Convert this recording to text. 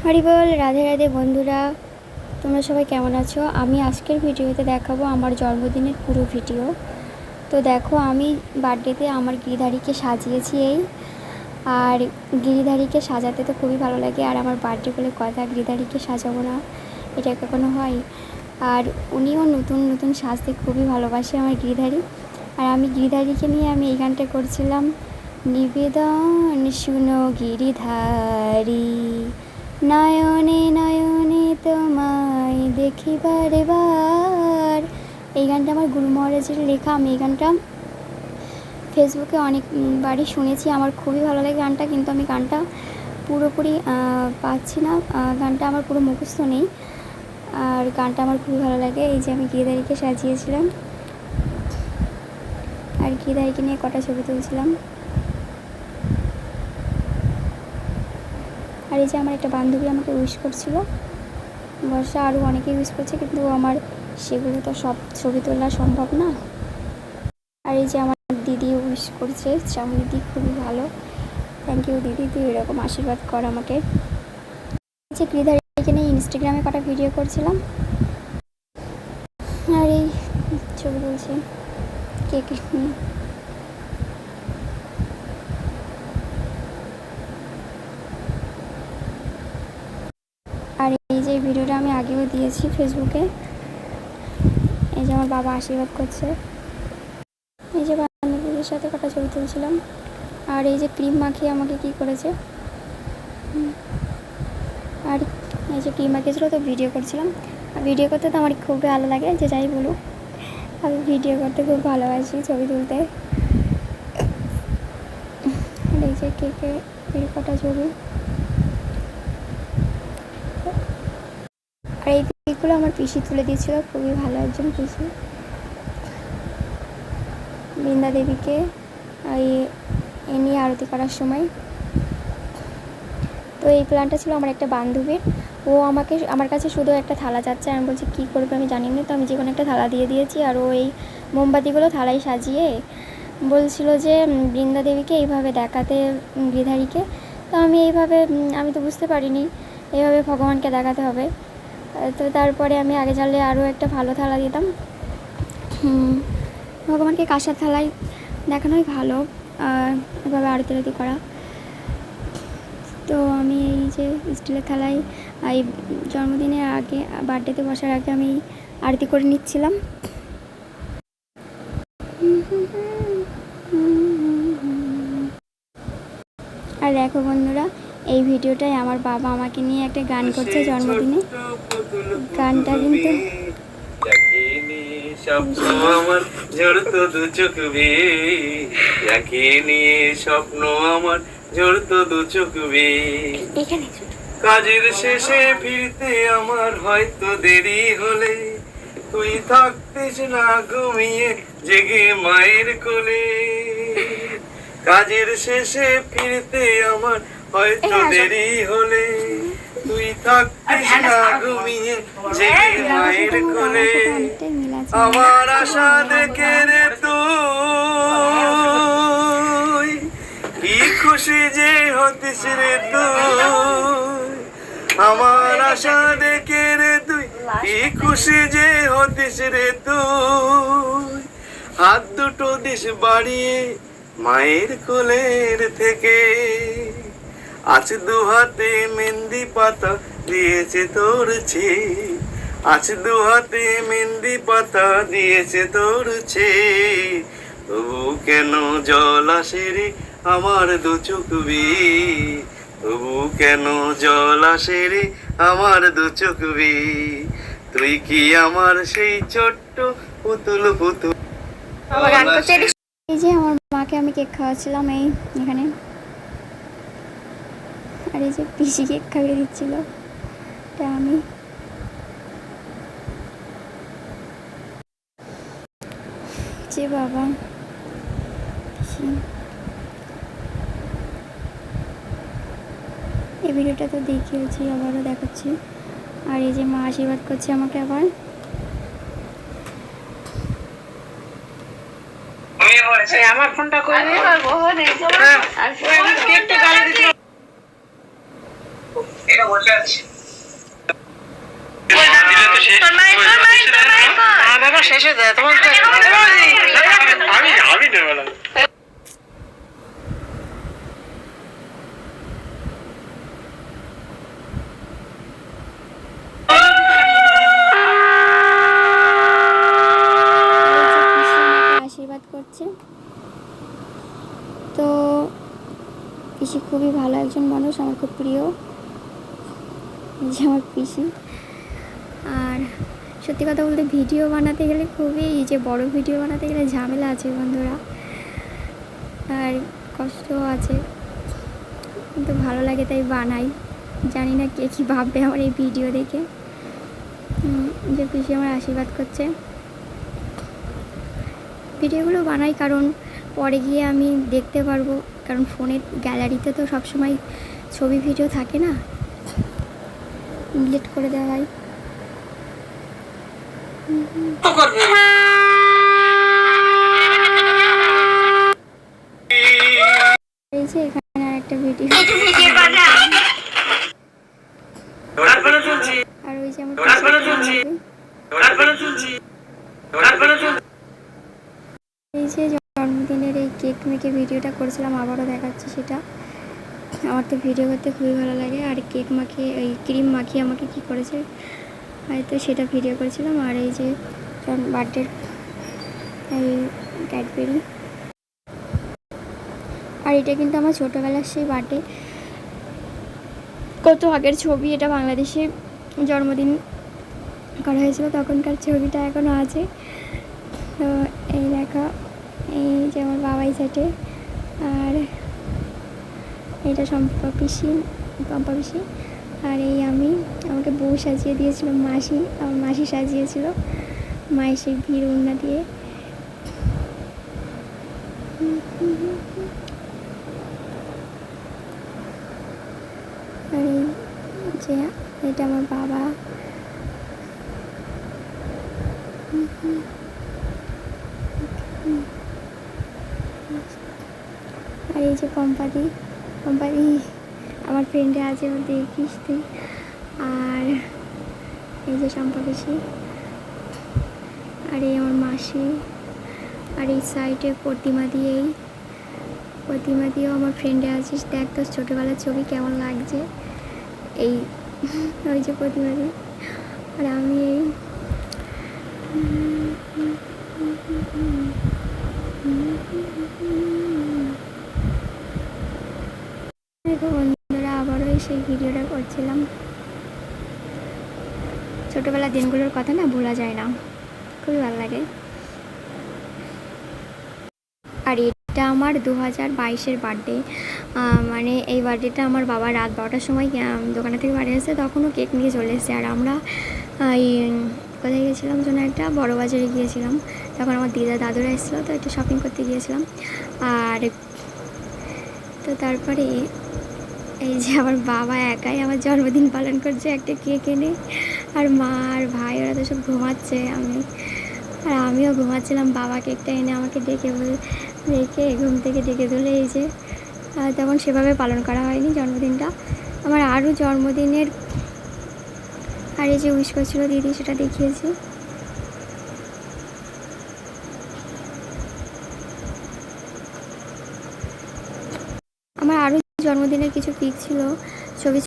হরি বল, রাধে রাধে বন্ধুরা। তোমরা সবাই কেমন আছো? আমি আজকের ভিডিওতে দেখাবো আমার জন্মদিনের পুরো ভিডিও। তো দেখো, আমি বার্থডেতে আমার গিরিধারীকে সাজিয়েছি আর গিরিধারীকে সাজাতে তো খুবই ভালো লাগে। আর আমার বার্থডে বলে কথা, গিরিধারীকে সাজাবো না, এটা কখনো হয়? আর উনিও নতুন নতুন সাজতে খুবই ভালোবাসে আমার গিরিধারী। আর আমি গিরিধারীকে নিয়ে এই গানটা করছিলাম, নিবেদন শুনো গিরিধারী, নয়নে নয়নে তোমায় দেখিবার বার। এই গানটা আমার গুরু মহারাজের লেখা। আমি এই গানটা ফেসবুকে অনেকবারই শুনেছি, আমার খুবই ভালো লাগে গানটা, কিন্তু আমি গানটা পুরোপুরি পাচ্ছি না। গানটা আমার পুরো মুখস্থ নেই, আর গানটা আমার খুবই ভালো লাগে। এই যে আমি গিরিধারীকে সাজিয়েছিলাম আর গিরিধারীকে নিয়ে কটা ছবি তুলছিলাম। আর এই যে আমার একটা বান্ধবী আমাকে উইশ করছিল, বর্ষা, আরও অনেকেই উইশ করছে, কিন্তু আমার সেগুলো তো সব ছবি তোলা সম্ভব না। আর এই যে আমার দিদি উইশ করছে, শ্রাবণ দিদি, খুবই ভালো, থ্যাংক ইউ দিদি, তুই এরকম আশীর্বাদ কর আমাকে। যে গিরিধারীকে নিয়ে ইনস্টাগ্রামে কটা ভিডিও করছিলাম, আর এই ছবি তুলছি কেক নিয়ে। আর এই যে ভিডিওটা আমি আগেও দিয়েছি ফেসবুকে। এই যে আমার বাবা আশীর্বাদ করছে, এই যে বান্ধবীদের সাথে কটা ছবি তুলছিলাম। আর এই যে ক্রিম মাখিয়ে আমাকে কি করেছে, আর এই যে ক্রিম মাখিয়েছিল, তো ভিডিও করছিলাম। ভিডিও করতে তো আমার খুব ভালো লাগে, যে যাই বলুক, আমি ভিডিও করতে খুব ভালোবাসি, ছবি তুলতে। আর এই যে কেকের কটা ছবি। আর এই পিকগুলো আমার পিসি তুলে দিয়েছিল, খুবই ভালো একজন পিসি, বৃন্দা দেবীকে এ নিয়ে আরতি করার সময়। তো এই প্ল্যানটা ছিল আমার একটা বান্ধবীর, ও আমার কাছে শুধু একটা থালা চাচ্ছে। আমি বলছি কী করবে আমি জানি না, তো আমি যে কোনো একটা থালা দিয়ে দিয়েছি। আর ও এই মোমবাতিগুলো থালায় সাজিয়ে বলছিল যে বৃন্দা দেবীকে এইভাবে দেখাতে, গিরিধারীকে। তো আমি আমি তো বুঝতে পারিনি এইভাবে ভগবানকে দেখাতে হবে। তো তারপরে আমি আগে জানলে আরও একটা ভালো থালা দিতাম। ভগবানকে কাঁসার থালায় দেখানোই ভালো, এভাবে আরতি করা। তো আমি এই যে স্টিলের থালায় এই জন্মদিনের আগে, বার্থডেতে বসার আগে আমি আরতি করে নিচ্ছিলাম। আর দেখো বন্ধুরা, এই ভিডিওটায় আমার বাবা আমাকে নিয়ে একটা গান করছে জন্মদিনে। গানটা কিন্তু স্বপ্ন আমার ঝরতো দু চোখ নিয়ে, স্বপ্ন আমার ঝরতো দু চোখ কাজের শেষে ফিরতে আমার হয়তো দেরি হলে, তুই থাকতিস না ঘুমিয়ে জেগে মায়ের কোলে। কাজের শেষে ফিরতে আমার হয়তো দেরি হলে, তুই থাকতিস না ঘুমিয়ে জেগে মায়ের কোলে। আমার আশা দেখে রে তুই কি খুশি যে হতিস রে তুই, আমার আশা দেখে রে তুই কি খুশি যে হতিস রে তুই। হাত দুটো দিস বাড়িয়ে মায়ের কোলের থেকে, আজ দু হাতে মেহেন্দি পাতা দিয়েছে তোর ছে, আজ দু হাতে মেহেন্দি পাতা দিয়েছে তোর ছে। তবু কেন জল আসে রে আমার দু চোখ তবু কেন জল আসে রে আমার দু চোখ তুই কি আমার সেই ছোট্ট পুতুল পুতুল। এই যে আমার মাকে আমি কেক খাওয়াচ্ছিলাম এখানে, আর এই যে পিসি কেক খাইয়ে দিচ্ছিল, এটা আমি। যে বাবা, এই ভিডিওটা তো দেখিয়েছি, আবারও দেখাচ্ছি। আর এই যে মা আশীর্বাদ করছে আমাকে আবার। আমার ফোনটা করে এটা বসে আছে বাবা শেষে দেয় তোমার আমি দেবো না। পিসি আমাকে আশীর্বাদ করছে। তো পিসি খুবই ভালো একজন মানুষ, আমার খুব প্রিয়, এই যে আমার পিসি। আর সত্যি কথা বলতে ভিডিও বানাতে গেলে খুবই, এই যে বড় ভিডিও বানাতে গেলে ঝামেলা আছে বন্ধুরা, আর কষ্টও আছে, কিন্তু ভালো লাগে তাই বানাই। জানি না কে কী ভাববে আমার এই ভিডিও দেখে। যে পিসি আমার আশীর্বাদ করছে। ভিডিওগুলো বানাই কারণ পরে গিয়ে আমি দেখতে পারবো, কারণ ফোনের গ্যালারিতে তো সবসময় ছবি ভিডিও থাকে না, ডিলিট করে দেওয়া হয়। করবে এই যে এখানে আর একটা ভিডিও, তারপরে চলছি আর ওই যে আমার তারপরে চলছি তারপরে চলছি তারপরে চলছি এই যে জন্মদিনের এই কেক মেকে ভিডিওটা করেছিলাম, আবারও দেখাচ্ছি সেটা। আমার তো ভিডিও করতে খুবই ভালো লাগে, আর কেক মাখিয়ে, এই ক্রিম মাখিয়ে আমাকে কি করেছে হয়তো সেটা ভিডিও করেছিলাম। আর এই যে বার্থডের এই ক্যাডবেরি, আর এটা কিন্তু আমার ছোটোবেলার সেই বার্থডে, কত আগের ছবি। এটা বাংলাদেশে জন্মদিন করা হয়েছিল, তখনকার ছবিটা এখনও আছে। তো এই দেখো, এই যে আমার বাবাই সাথে, আর এটা পম্পা পিসি, আর এই আমি, আমাকে বউ সাজিয়ে দিয়েছিল মাসি, আমার মাসি সাজিয়েছিল মায়ের সেই ভিড় উন্না দিয়ে। আর এই যে এটা আমার বাবা, আর এই যে পম্পাদি আমার ফ্রেন্ডে আছে, ওর দেখিস তুই। আর এই যে শম্পা পিসি, আর এই আমার মাসি, আর এই সাইডে প্রতিমা দিয়েও আমার ফ্রেন্ডে আছিস, দেখ তোর ছোটোবেলার ছবি কেমন লাগছে। এই ওই যে প্রতিমা দি, আর আমি এই দেখো বন্ধুরা, আবারও সেই ভিডিওটা করছিলাম। ছোটোবেলার দিনগুলোর কথা না ভোলা যায় না, খুবই ভালো লাগে। আর এটা আমার 2022-এর বার্থডে, মানে এই বার্থডেটা আমার বাবা রাত 12টার সময় দোকানে থেকে বাড়ি আসছে, তখনও কেক নিয়ে চলে এসেছে। আর আমরা এই কোথায় গিয়েছিলাম যেন, একটা বড় বাজারে গিয়েছিলাম, তখন আমার দাদুরা এসেছিলো, তো একটু শপিং করতে গিয়েছিলাম। আর তো তারপরে এই যে আমার বাবা একাই আমার জন্মদিন পালন করছে একটা কেক এনে, আর মা আর ভাই ওরা তো সব ঘুমাচ্ছে, আমিও ঘুমাচ্ছিলাম। বাবা কেকটা এনে আমাকে রেখে ঘুম থেকে ডেকে তুলে, এই যে তেমন সেভাবে পালন করা হয়নি জন্মদিনটা আমার। আরও জন্মদিনের আর এই যে উইশ করছিল দিদি, সেটা দেখিয়েছি। আমার আরও জন্মদিনের কিছু পিক ছিল, ছবি